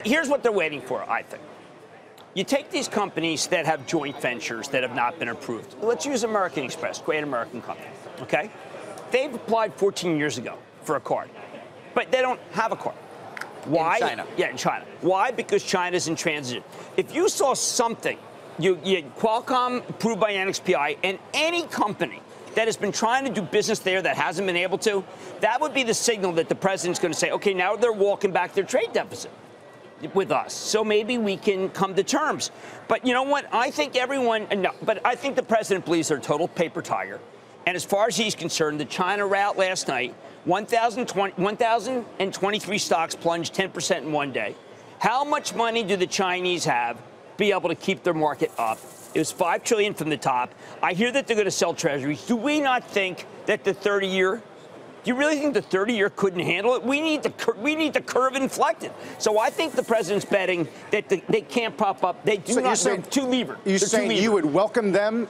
here's what they're waiting for, I think. You take these companies that have joint ventures that have not been approved. Let's use American Express, great American company, okay? They've applied 14 years ago for a card, but they don't have a card. Why? In China. Yeah, in China. Why? Because China's in transit. If you saw something, you Qualcomm approved by NXPI, and any company that has been trying to do business there that hasn't been able to, that would be the signal that the president's going to say, okay, now they're walking back their trade deficit with us, so maybe we can come to terms. But you know what? I think I think the president believes they're a total paper tiger. And as far as he's concerned, the China rout last night, 1,023 stocks plunged 10% in one day. How much money do the Chinese have to be able to keep their market up? It was $5 trillion from the top. I hear that they're going to sell treasuries. Do we not think that the 30-year? Do you really think the 30-year couldn't handle it? We need the curve inflected. So I think the president's betting that they can't prop up. They do not. They're too levered. You're saying you would welcome them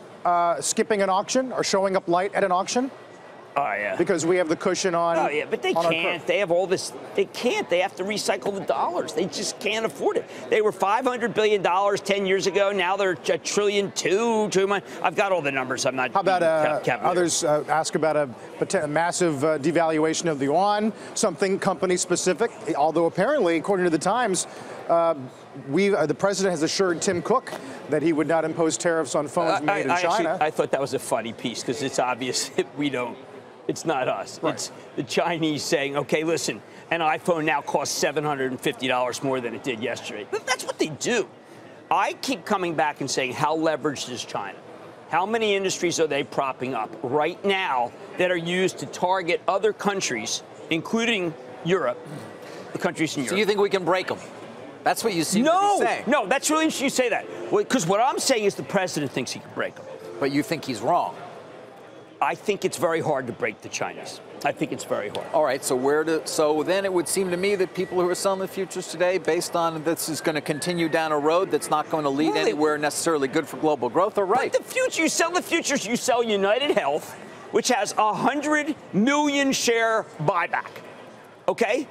skipping an auction or showing up light at an auction? Oh, yeah. Because we have the cushion on. Oh, yeah, but they can't. They have all this. They can't. They have to recycle the dollars. They just can't afford it. They were $500 billion 10 years ago. Now they're $1.2 trillion. I've got all the numbers. I'm not. How about others ask about a massive devaluation of the yuan, something company specific, although apparently, according to the Times, the president has assured Tim Cook that he would not impose tariffs on phones made in China. I thought that was a funny piece because it's obvious that we don't. It's not us. Right. It's the Chinese saying, okay, listen, an iPhone now costs $750 more than it did yesterday. But that's what they do. I keep coming back and saying, how leveraged is China? How many industries are they propping up right now that are used to target other countries, including Europe, the countries in Europe? So you think we can break them? That's what you seem to be saying. No, that's really interesting you say that. Because what I'm saying is the president thinks he can break them. But you think he's wrong? I think it's very hard to break the Chinese. I think it's very hard. All right, so then it would seem to me that people who are selling the futures today, based on this is going to continue down a road that's not going to lead anywhere necessarily good for global growth, are right. But the future, you sell the futures, you sell United Health, which has 100 million share buyback. Okay?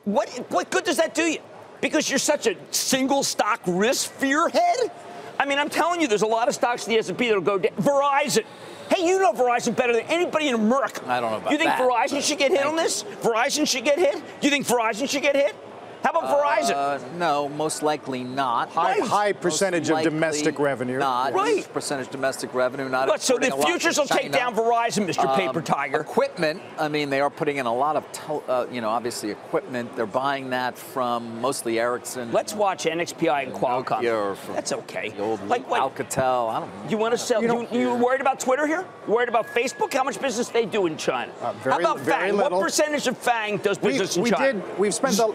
What good does that do you? Because you're such a single stock risk fearhead? I mean, I'm telling you, there's a lot of stocks in the S&P that'll go down. Verizon. Hey, you know Verizon better than anybody in America. I don't know about that. You think Verizon should get hit on this? Verizon should get hit? Do you think Verizon should get hit? How about Verizon? No, most likely not. High percentage of domestic revenue. Not. Right. Percentage domestic revenue, not. But so the futures will take down Verizon, Mr. Paper Tiger. Equipment, I mean, they are putting in a lot of, obviously equipment. They're buying that from mostly Ericsson. Let's watch NXPI and Qualcomm. That's okay. The old Alcatel. I don't know. You want to sell? You worried about Twitter here? You worried about Facebook? How much business they do in China? How about FANG? What percentage of FANG does business in China? We've spent No,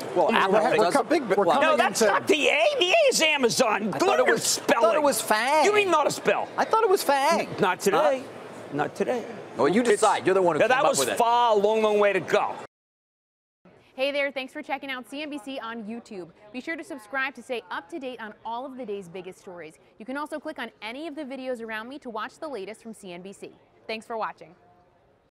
that's not the A. The A is Amazon. I thought it was FANG. You mean not a spell? I thought it was FANG. Not today. Not today. Well, you decide. You're the one who came up with it. That was far, long, long way to go. Hey there, thanks for checking out CNBC on YouTube. Be sure to subscribe to stay up to date on all of the day's biggest stories. You can also click on any of the videos around me to watch the latest from CNBC. Thanks for watching.